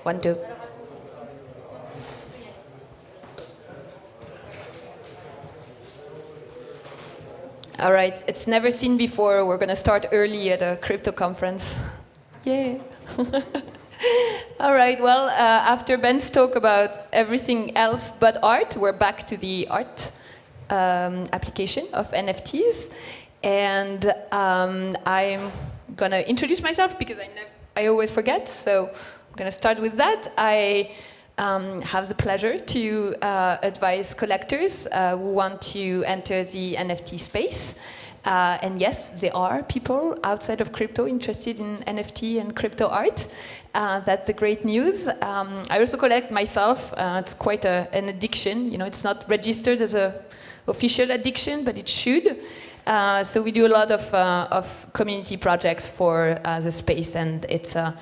1, 2. All right, it's never seen before. We're going to start early at a crypto conference. Yeah. All right, well, after Ben's talk about everything else but art, we're back to the art application of NFTs. And I'm going to introduce myself because I always forget. So I'm going to start with that. I have the pleasure to advise collectors who want to enter the NFT space. And yes, there are people outside of crypto interested in NFT and crypto art. That's the great news. I also collect myself. It's quite an addiction. You know, it's not registered as an official addiction, but it should. So we do a lot of community projects for the space, and it's a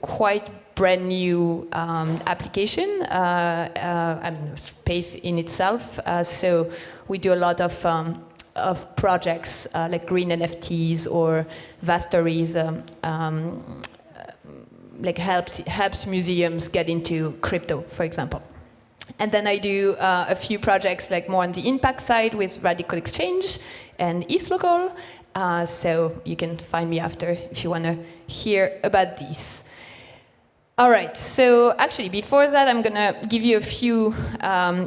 quite brand new application, space in itself. So we do a lot of projects like green NFTs or vast stories, like helps museums get into crypto, for example. And then I do a few projects like more on the impact side with Radical Exchange and East Local. So you can find me after if you want to hear about these. All right, so actually before that I'm going to give you a few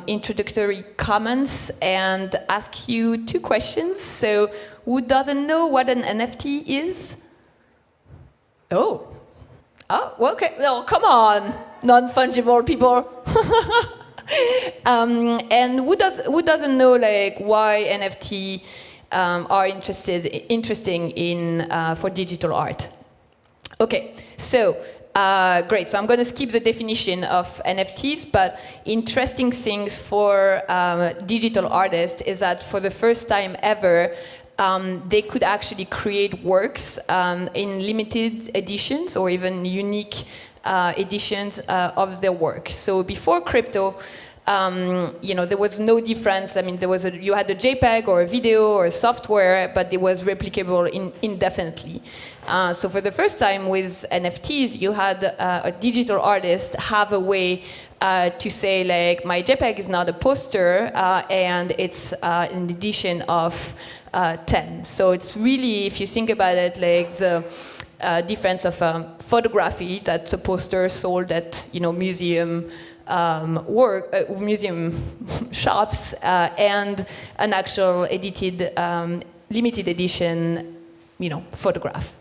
introductory comments and ask you 2 questions. So who doesn't know what an NFT is? Oh, well, okay, no, come on, non-fungible people. And who doesn't know like why NFT are interesting in for digital art? Okay, so great. So I'm going to skip the definition of NFTs, but interesting things for digital artists is that for the first time ever, they could actually create works in limited editions or even unique editions of their work. So before crypto, there was no difference. I mean, you had a JPEG or a video or a software, but it was replicable indefinitely. So for the first time with NFTs, you had a digital artist have a way to say, like, my JPEG is not a poster, and it's an edition of 10. So it's really, if you think about it, like the difference of photography that's a poster sold at museum museum shops and an actual edited limited edition photograph.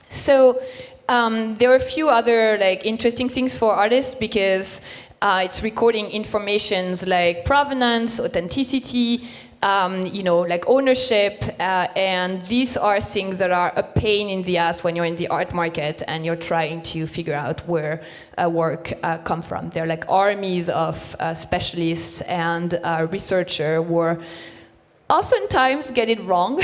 So there are a few other interesting things for artists because it's recording informations like provenance, authenticity, like ownership, and these are things that are a pain in the ass when you're in the art market and you're trying to figure out where a work comes from. There are like armies of specialists and researchers who oftentimes get it wrong,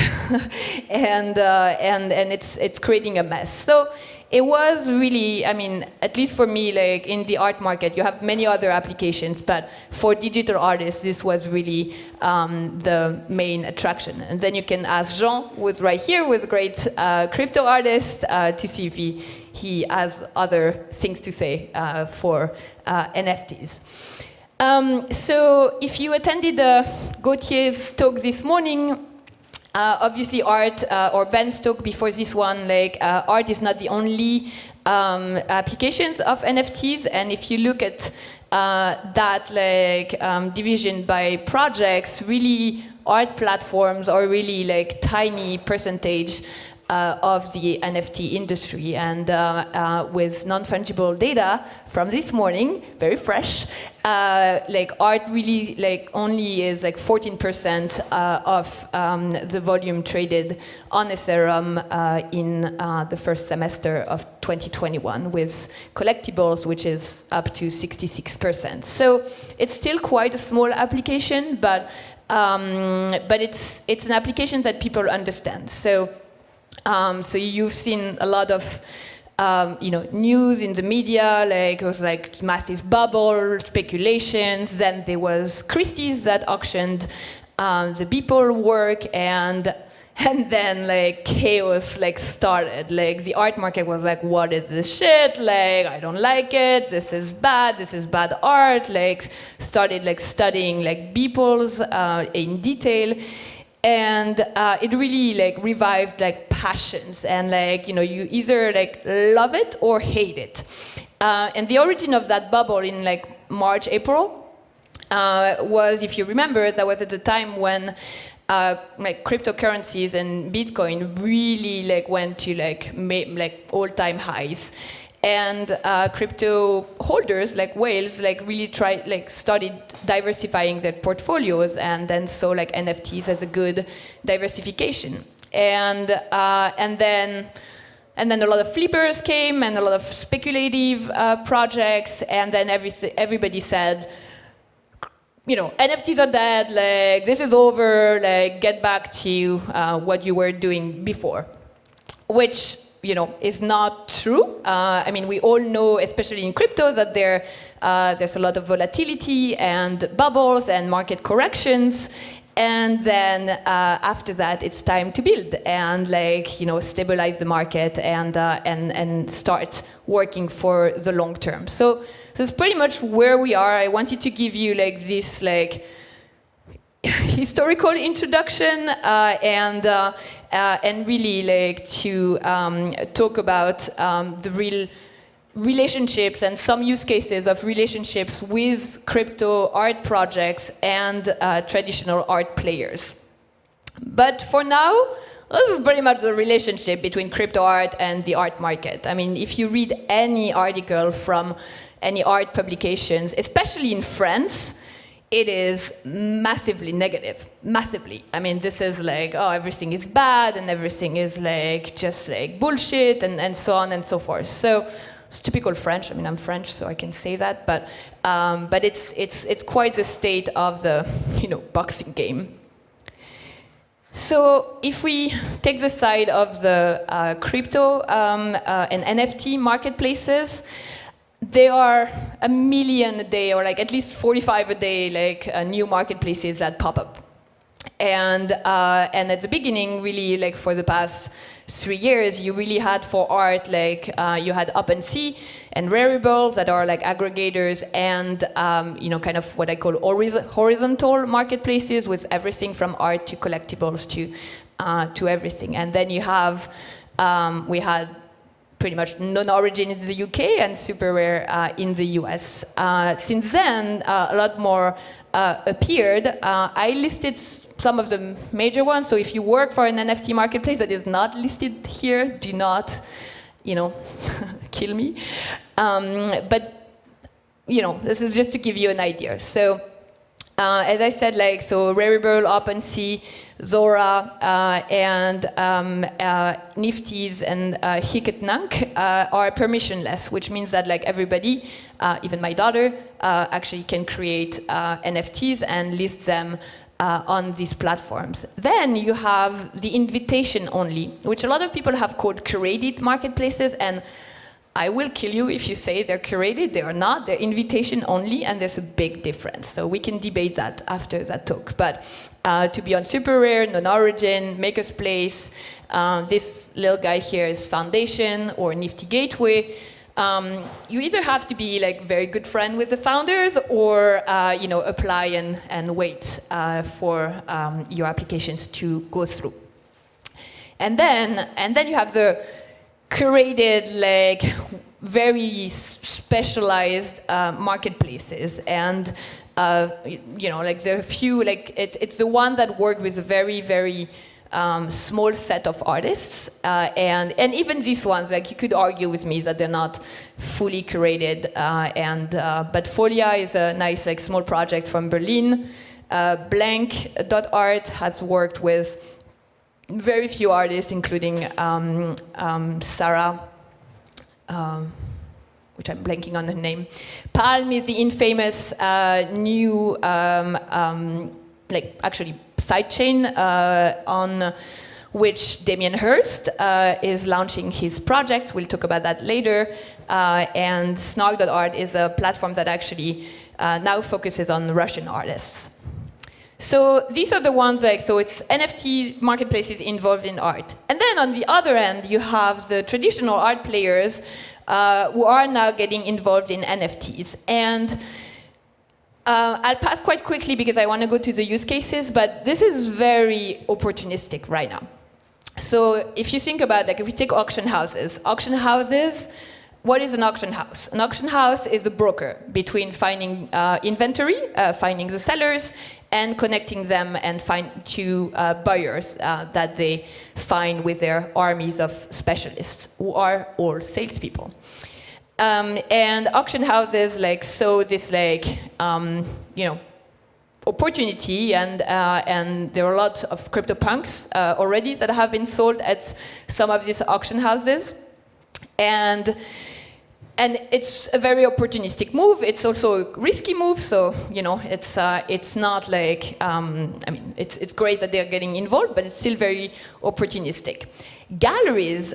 and it's creating a mess. So it was really, I mean, at least for me, like in the art market, you have many other applications, but for digital artists, this was really the main attraction. And then you can ask Jean, who's right here, who's a great crypto artist, to see if he has other things to say for NFTs. So if you attended Gautier's talk this morning, obviously art, or Ben's talk before this one, art is not the only applications of NFTs, and if you look at that division by projects, really art platforms are really tiny percentage of the NFT industry, and with non-fungible data from this morning, very fresh, art really only is 14% of the volume traded on Ethereum in the first semester of 2021, with collectibles, which is up to 66%. So it's still quite a small application, but it's an application that people understand. So you've seen a lot of news in the media, it was massive bubble, speculations. Then there was Christie's that auctioned the Beeple work, and And then like chaos like started. Like the art market was like, what is this shit? Like I don't like it. This is bad art. Like started like studying like Beeples in detail. And it really like revived like passions, and like, you know, you either like love it or hate it. And the origin of that bubble in like March, April was, if you remember, that was at the time when like cryptocurrencies and Bitcoin really like went to like all-time highs, and crypto holders like whales like really started diversifying their portfolios, and then saw like NFTs as a good diversification, and then a lot of flippers came and a lot of speculative projects, and then everybody said, you know, NFTs are dead, like this is over, like get back to what you were doing before, which, you know, is not true. I mean, we all know, especially in crypto, that there's a lot of volatility and bubbles and market corrections, and then after that, it's time to build and like, you know, stabilize the market and start working for the long term. So that's pretty much where we are. I wanted to give you like this like historical introduction and really like to talk about the real relationships and some use cases of relationships with crypto art projects and traditional art players. But for now, this is pretty much the relationship between crypto art and the art market. I mean, if you read any article from any art publications, especially in France, it is massively negative, massively. I mean, this is like, oh, everything is bad and everything is like just like bullshit and so on and so forth. So it's typical French. I mean, I'm French, so I can say that. But it's quite the state of the, you know, boxing game. So if we take the side of the crypto and NFT marketplaces, there are a million a day, or like at least 45 a day, like new marketplaces that pop up. And at the beginning, really, like for the past 3 years, you really had for art, like you had OpenSea and Rarible that are like aggregators and you know, kind of what I call horizontal marketplaces with everything from art to collectibles to everything. And then you have we had pretty much non-origin in the UK and super rare in the US. Since then, a lot more appeared. I listed some of the major ones. So if you work for an NFT marketplace that is not listed here, do not, you know, kill me. But, you know, this is just to give you an idea. So as I said, like, so Rarible, OpenSea, Zora, and NFTs and Hicketnunk are permissionless, which means that like everybody, even my daughter, actually can create NFTs and list them on these platforms. Then you have the invitation only, which a lot of people have called curated marketplaces, and I will kill you if you say they're curated. They are not. They're invitation only, and there's a big difference. So we can debate that after that talk. But to be on super rare, non-origin, Maker's Place, this little guy here is Foundation or Nifty Gateway. You either have to be like very good friend with the founders, or you know, apply and wait for your applications to go through. And then you have the curated, like very specialized marketplaces, and you know, like there are a few, like it's the one that work with a very small set of artists, and even these ones, like you could argue with me that they're not fully curated, but Folia is a nice like small project from Berlin. Blank.art has worked with very few artists, including Sarah, which I'm blanking on her name. Palm is the infamous new, like actually sidechain on which Damien Hirst is launching his project. We'll talk about that later. And Snark.art is a platform that actually now focuses on Russian artists. So these are the ones like, so it's NFT marketplaces involved in art. And then on the other end, you have the traditional art players who are now getting involved in NFTs. And I'll pass quite quickly because I want to go to the use cases, but this is very opportunistic right now. So if you think about, like, if we take auction houses, what is an auction house? An auction house is a broker between finding inventory, finding the sellers, and connecting them and to buyers that they find with their armies of specialists, who are all salespeople. And auction houses saw this opportunity, and there are a lot of CryptoPunks already that have been sold at some of these auction houses, and it's a very opportunistic move. It's also a risky move, so it's not like it's great that they're getting involved, but it's still very opportunistic. Galleries,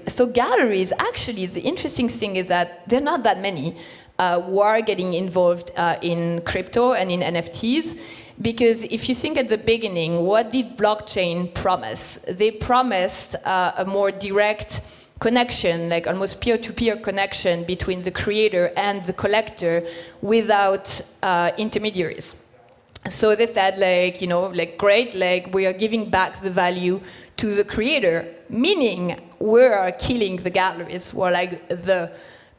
actually, the interesting thing is that there are not that many who are getting involved in crypto and in NFTs, because if you think at the beginning, what did blockchain promise? They promised a more direct connection, like almost peer-to-peer connection between the creator and the collector without intermediaries. So they said, great, we are giving back the value to the creator, meaning we are killing the galleries, or the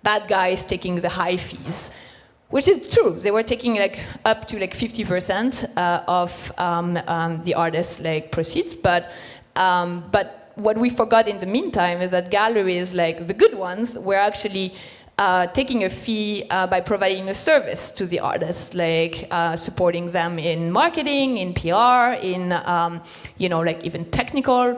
bad guys taking the high fees, which is true. They were taking up to 50% of the artist's proceeds, but what we forgot in the meantime is that galleries, the good ones, were actually taking a fee by providing a service to the artists, supporting them in marketing, in PR, in even technical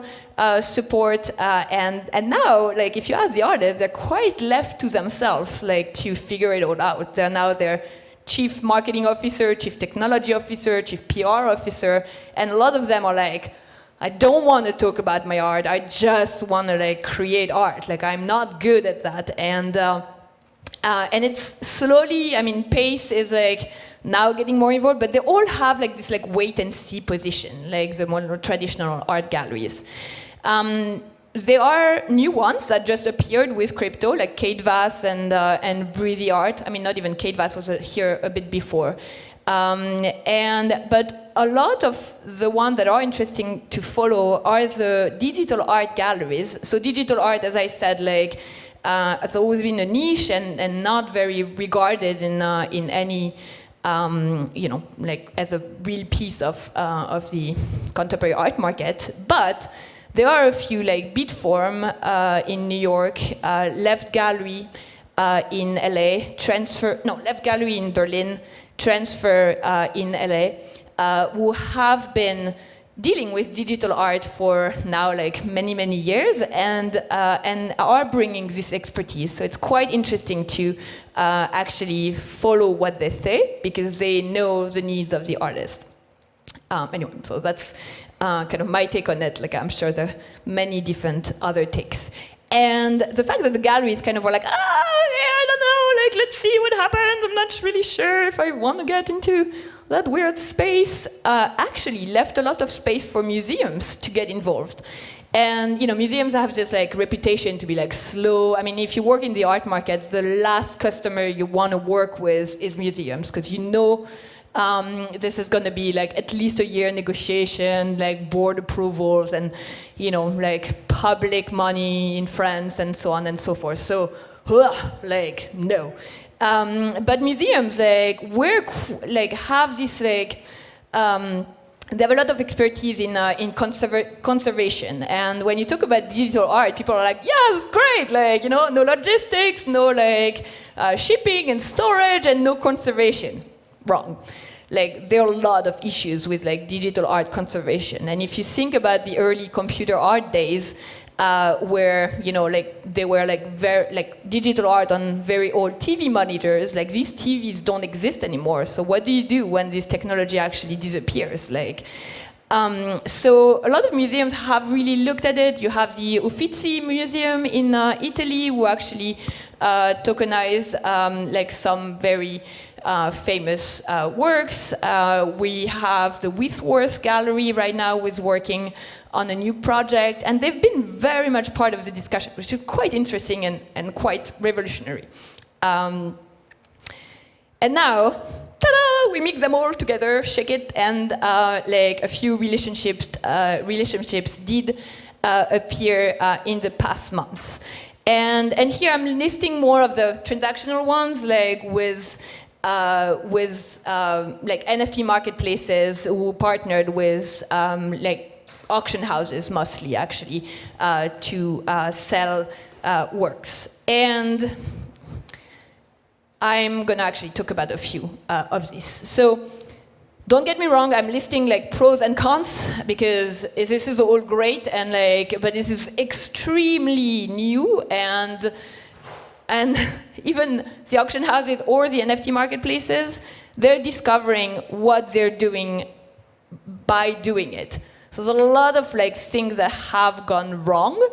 support. And now, if you ask the artists, they're quite left to themselves, to figure it all out. They're now their chief marketing officer, chief technology officer, chief PR officer, and a lot of them are I don't want to talk about my art. I just want to create art. I'm not good at that, and it's slowly, Pace is now getting more involved, but they all have this wait and see position, the more traditional art galleries. There are new ones that just appeared with crypto, like Kate Vass and Breezy Art. Not even Kate Vass was here a bit before. But a lot of the ones that are interesting to follow are the digital art galleries. So digital art, as I said, it's always been a niche and not very regarded in any, as a real piece of the contemporary art market. But there are a few Beatform in New York, Left Gallery in LA, Left Gallery in Berlin, Transfer in LA, who have been dealing with digital art for now many, many years, and are bringing this expertise. So it's quite interesting to actually follow what they say, because they know the needs of the artist. Anyway, so that's kind of my take on it. I'm sure there are many different other takes. And the fact that the galleries kind of were I don't know, let's see what happens. I'm not really sure if I want to get into that weird space, actually left a lot of space for museums to get involved. And museums have this reputation to be slow. If you work in the art market, the last customer you want to work with is museums, because this is going to be at least a year negotiation, board approvals, and public money in France, and so on and so forth. So, no. But museums have this they have a lot of expertise in conservation. And when you talk about digital art, people are yeah, it's great, no logistics, no shipping and storage, and no conservation. Wrong. There are a lot of issues with digital art conservation. And if you think about the early computer art days, where they were very digital art on very old TV monitors, these TVs don't exist anymore. So what do you do when this technology actually disappears? So a lot of museums have really looked at it. You have the Uffizi Museum in Italy, who actually tokenize some very famous works. We have the Whitworth Gallery right now is working on a new project, and they've been very much part of the discussion, which is quite interesting and quite revolutionary. And now, ta-da, we mix them all together, shake it, and like a few relationships did appear in the past months. And here I'm listing more of the transactional ones, like with like NFT marketplaces who partnered with like auction houses, mostly actually, to sell works. And I'm gonna actually talk about a few of these. So don't get me wrong, I'm listing like pros and cons because this is all great and like, but this is extremely new and even the auction houses or the NFT marketplaces, they're discovering what they're doing by doing it. So there's a lot of like things that have gone wrong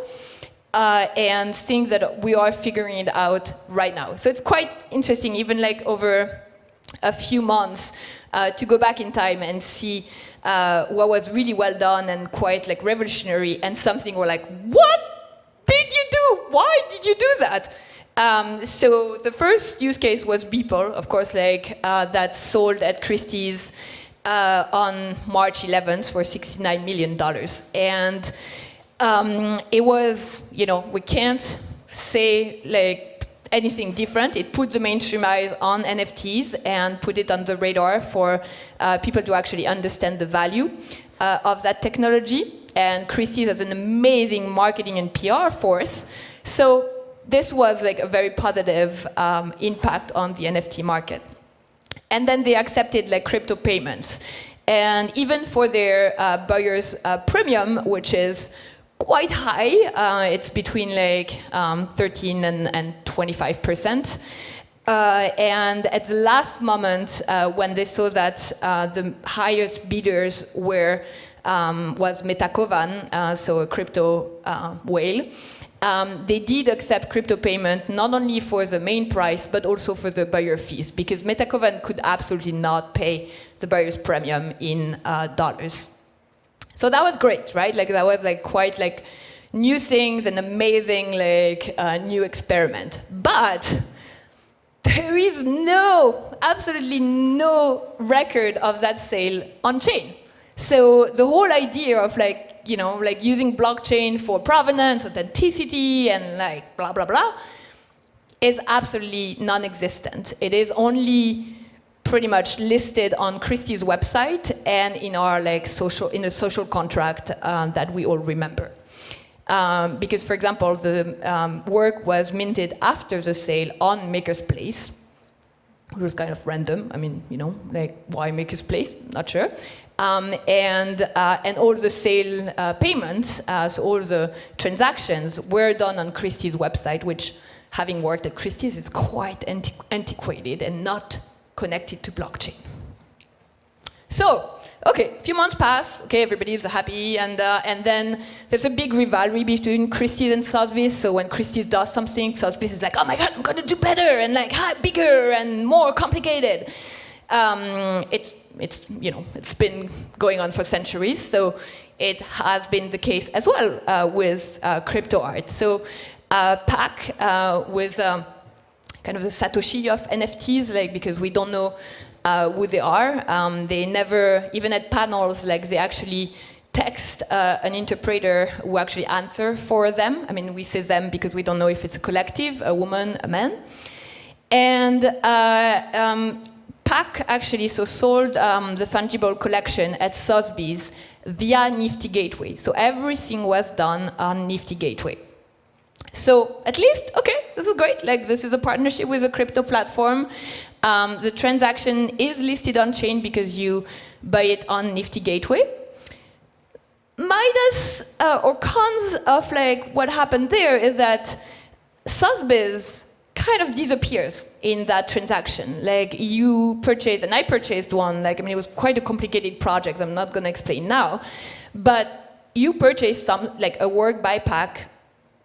and things that we are figuring it out right now. So it's quite interesting, even like over a few months, to go back in time and see what was really well done and quite like revolutionary, and something we're like, what did you do? Why did you do that? So the first use case was Beeple, of course, like that sold at Christie's on March 11th for $69 million. And it was, you know, we can't say like anything different. It put the mainstream eyes on NFTs and put it on the radar for people to actually understand the value of that technology. And Christie's has an amazing marketing and PR force. So this was like a very positive impact on the NFT market. And then they accepted like crypto payments. And even for their buyers premium, which is quite high, it's between like 13 and 25%. And at the last moment, when they saw that the highest bidders was Metakovan, so a crypto whale, they did accept crypto payment not only for the main price, but also for the buyer fees, because Metakovan could absolutely not pay the buyer's premium in dollars. So that was great, right? Like that was like quite like new things and amazing like new experiment. But there is absolutely no record of that sale on chain. So the whole idea of like, you know, like using blockchain for provenance, authenticity, and like blah, blah, blah, is absolutely non-existent. It is only pretty much listed on Christie's website and in our like in a social contract that we all remember. Because, for example, the work was minted after the sale on Maker's Place, which was kind of random. I mean, you know, like why Maker's Place? Not sure. And all the sale payments, so all the transactions were done on Christie's website, which, having worked at Christie's, is quite antiquated and not connected to blockchain. So, okay, a few months pass. Okay, everybody is happy, and then there's a big rivalry between Christie's and Sotheby's. So when Christie's does something, Sotheby's is like, oh my God, I'm gonna do better and like bigger and more complicated. It's you know, it's been going on for centuries, so it has been the case as well with crypto art. So PAC was kind of the Satoshi of NFTs, like because we don't know who they are. They never, even at panels, like they actually text an interpreter who actually answer for them. I mean, we say them because we don't know if it's a collective, a woman, a man. And PAC actually sold the fungible collection at Sotheby's via Nifty Gateway. So everything was done on Nifty Gateway. So at least, okay, this is great. Like this is a partnership with a crypto platform. The transaction is listed on chain because you buy it on Nifty Gateway. Minus or cons of like what happened there is that Sotheby's kind of disappears in that transaction. Like you purchased, and I purchased one, like, I mean, it was quite a complicated project, I'm not gonna explain now, but you purchased like a work by PAC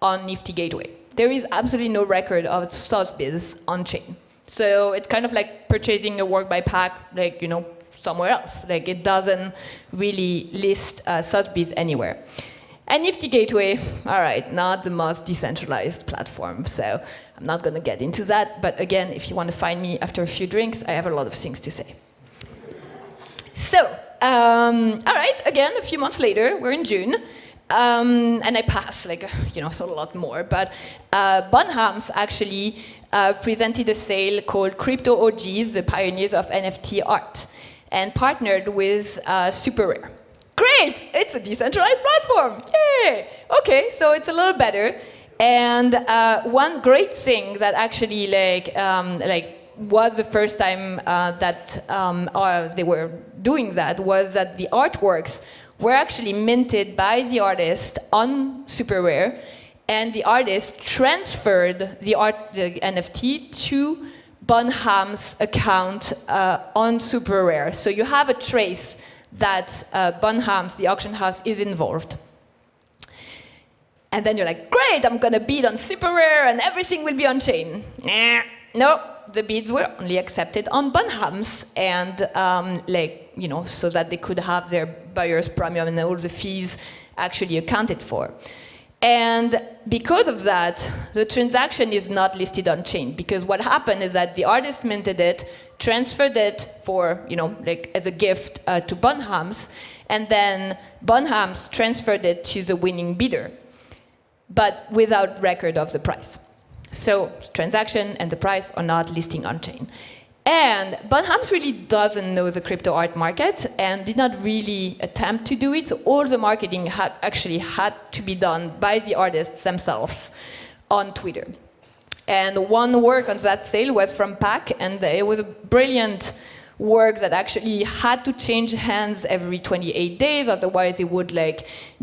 on Nifty Gateway. There is absolutely no record of Sotheby's on chain. So it's kind of like purchasing a work by pack, like, you know, somewhere else. Like, it doesn't really list Sotheby's anywhere. And Nifty Gateway, all right, not the most decentralized platform, so I'm not going to get into that. But again, if you want to find me after a few drinks, I have a lot of things to say. So, all right, again, a few months later, we're in June. And I pass, like, you know, it's a lot more. But Bonhams actually presented a sale called Crypto OGs, the pioneers of NFT art, and partnered with Super Rare. Great! It's a decentralized platform! Yay! Okay, so it's a little better. And one great thing that actually, was the first time that they were doing that was that the artworks were actually minted by the artist on Super Rare, and the artist transferred the NFT to Bonham's account on Super Rare. So you have a trace that Bonham's, the auction house, is involved. And then you're like, great, I'm gonna bid on Super Rare and everything will be on chain. Nah, no, the bids were only accepted on Bonham's, and so that they could have their buyer's premium and all the fees actually accounted for. And because of that, the transaction is not listed on chain, because what happened is that the artist minted it, transferred it for, as a gift to Bonham's, and then Bonham's transferred it to the winning bidder, but without record of the price. So transaction and the price are not listing on chain. And Bonham's really doesn't know the crypto art market and did not really attempt to do it. So all the marketing had to be done by the artists themselves on Twitter. And one work on that sale was from PAC, and it was a brilliant work that actually had to change hands every 28 days, otherwise it would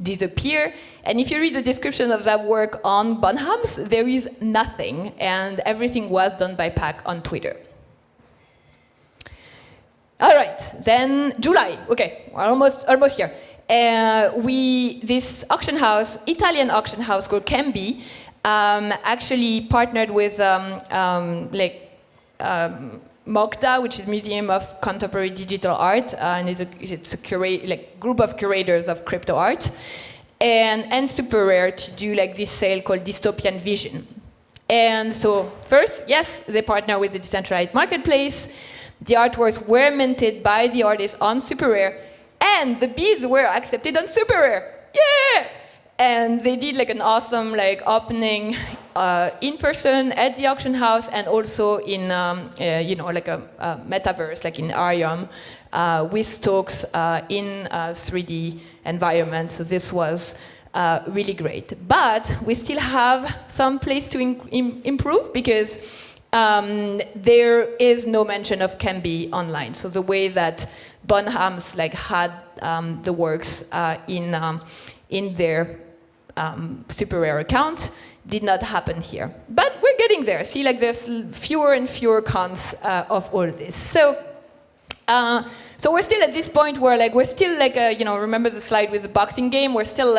disappear. And if you read the description of that work on Bonham's, there is nothing, and everything was done by PAC on Twitter. All right, then July. Okay, we're almost here. This auction house, Italian auction house called Cambi, actually partnered with MOCDA, which is Museum of Contemporary Digital Art, and it's a group of curators of crypto art, and Super Rare to do this sale called Dystopian Vision. And so first, yes, they partner with the decentralized marketplace. The artworks were minted by the artist on Super Rare, and the bids were accepted on Super Rare. Yeah! And they did an awesome opening in person at the auction house, and also in a metaverse, in Arium, with talks in 3D environments. So this was really great. But we still have some place to improve, because there is no mention of Cambi online. So the way that Bonham's had the works in their Super Rare account did not happen here. But we're getting there. See, there's fewer and fewer cons of all this. So we're still at this point where we're still remember the slide with the boxing game? We're still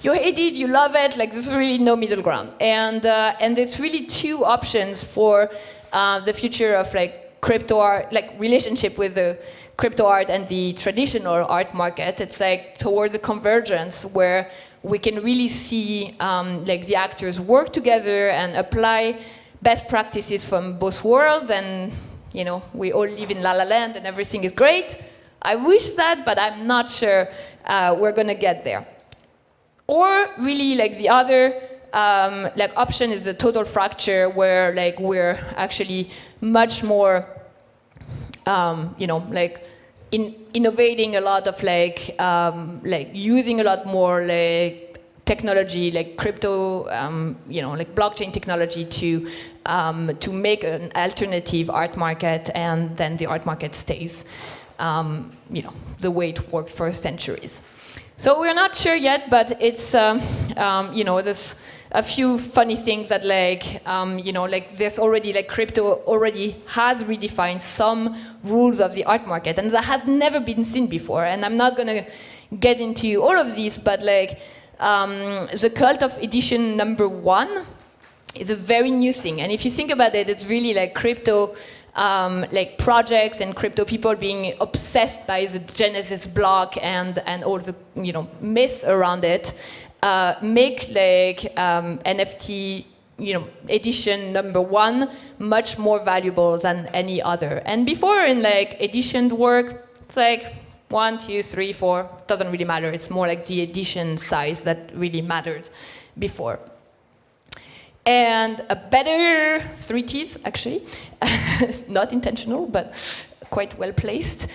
you hate it, you love it, there's really no middle ground. And there's really two options for the future of crypto art, relationship with the crypto art and the traditional art market. It's towards the convergence where we can really see the actors work together and apply best practices from both worlds, and we all live in La La Land and everything is great. I wish that, but I'm not sure we're gonna get there. Or really the other option is the total fracture, where we're actually much more innovating a lot of using a lot more technology, crypto, blockchain technology to make an alternative art market, and then the art market stays the way it worked for centuries. So we're not sure yet, but it's there's a few funny things that there's already crypto already has redefined some rules of the art market, and that has never been seen before. And I'm not gonna get into all of these, but the cult of edition number 1 is a very new thing. And if you think about it, it's really like crypto like projects and crypto people being obsessed by the Genesis block and all the myths around it, make like NFT edition number 1 much more valuable than any other. And before in like edition work, it's like 1, 2, 3, 4, doesn't really matter. It's more like the edition size that really mattered before. And a better 3 T's, actually, not intentional, but quite well placed.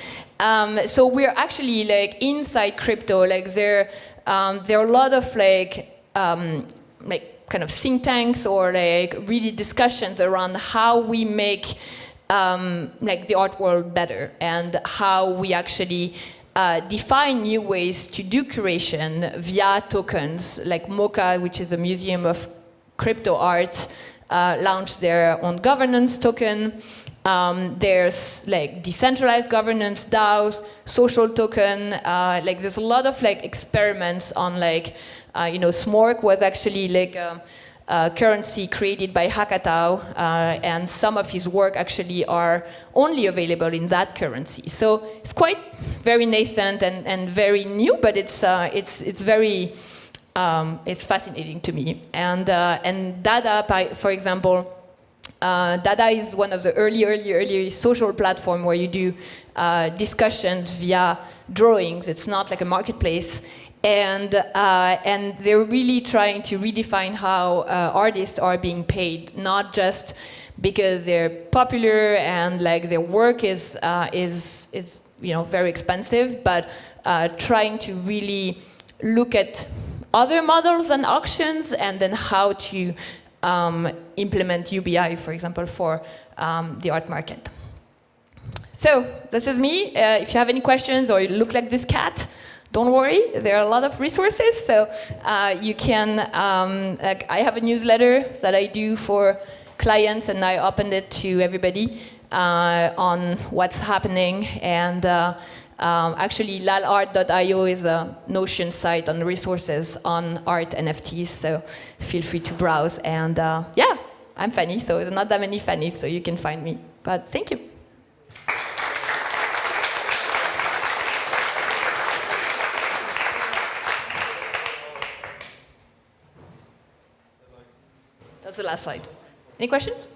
So we're actually like inside crypto, like there are a lot of like kind of think tanks or like really discussions around how we make like the art world better and how we actually define new ways to do curation via tokens, like Mocha, which is a museum of crypto art, launched their own governance token. There's like decentralized governance, DAOs, social token. Like there's a lot of like experiments on like, Smork was actually like a currency created by Hakatao, and some of his work actually are only available in that currency. So it's quite very nascent and very new, but it's very it's fascinating to me. And Dada, for example, Dada is one of the early social platform where you do discussions via drawings. It's not like a marketplace. And they're really trying to redefine how artists are being paid, not just because they're popular and like their work is very expensive, but trying to really look at other models and auctions and then how to implement UBI, for example, for the art market. So this is me. If you have any questions or you look like this cat, don't worry, there are a lot of resources. So you can, I have a newsletter that I do for clients and I opened it to everybody on what's happening. And actually lalart.io is a Notion site on resources on art NFTs. So feel free to browse. And yeah, I'm Fanny, so there's not that many Fannys, so you can find me. But thank you. That's the last slide. Any questions?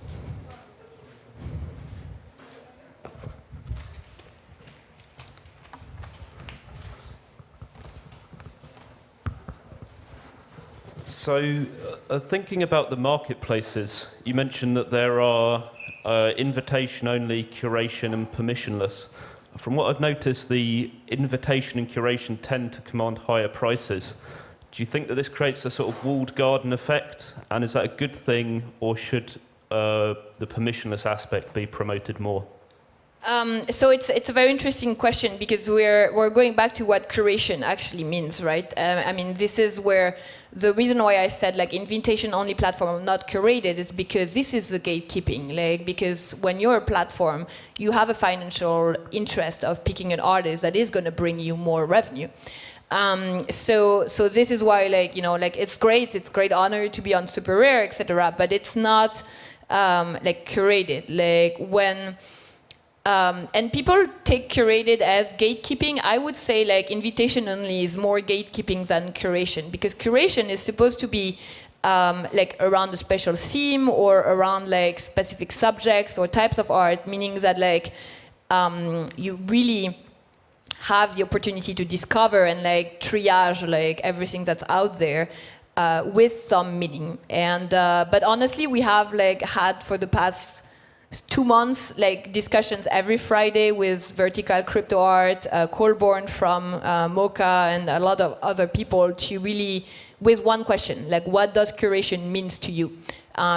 So, thinking about the marketplaces, you mentioned that there are invitation-only, curation, and permissionless. From what I've noticed, the invitation and curation tend to command higher prices. Do you think that this creates a sort of walled garden effect? And is that a good thing, or should the permissionless aspect be promoted more? So it's a very interesting question because we're going back to what curation actually means, right? I mean, this is where the reason why I said like invitation-only platform, not curated, is because this is the gatekeeping. Like because when you're a platform, you have a financial interest of picking an artist that is going to bring you more revenue. So this is why, like, it's great honor to be on Super Rare, etc. But it's not like curated. Like when and people take curated as gatekeeping. I would say like invitation only is more gatekeeping than curation, because curation is supposed to be like around a special theme or around like specific subjects or types of art, meaning that like you really have the opportunity to discover and like triage like everything that's out there with some meaning. And but honestly, we have like had for the past 2 months like discussions every Friday with Vertical Crypto Art, Colborne from Mocha, and a lot of other people to really with one question, like what does curation means to you?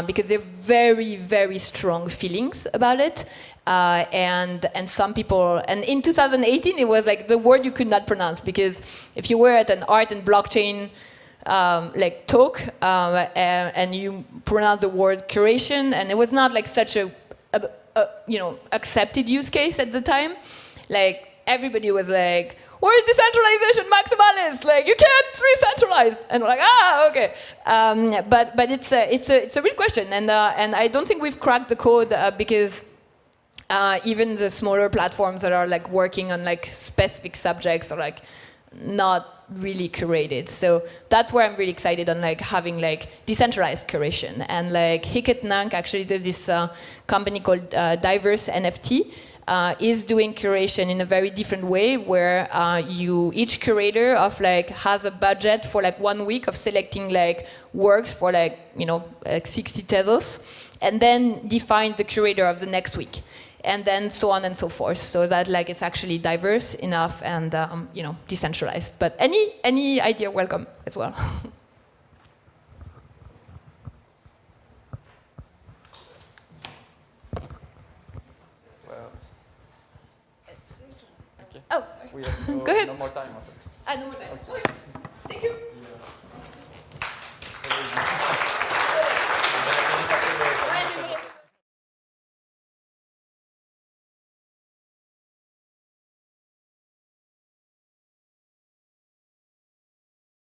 Because they're very, very strong feelings about it. And some people, and in 2018 it was like the word you could not pronounce, because if you were at an art and blockchain like talk and you pronounce the word curation, and it was not like such a accepted use case at the time, like everybody was like, we're decentralization maximalists. Like, you can't re-centralize. And we're like, okay. But it's a real question, and I don't think we've cracked the code because even the smaller platforms that are like working on like specific subjects are like not really curated. So that's where I'm really excited on like having like decentralized curation. And like Hicket Nunk, actually there's this company called Diverse NFT, is doing curation in a very different way, where each curator of like has a budget for like 1 week of selecting like works for like, like 60 tezos, and then defines the curator of the next week. And then so on and so forth, so that like it's actually diverse enough and decentralized. But any idea welcome as well. Well, okay. Oh, we have go ahead. No more time. No more time. Okay. Thank you.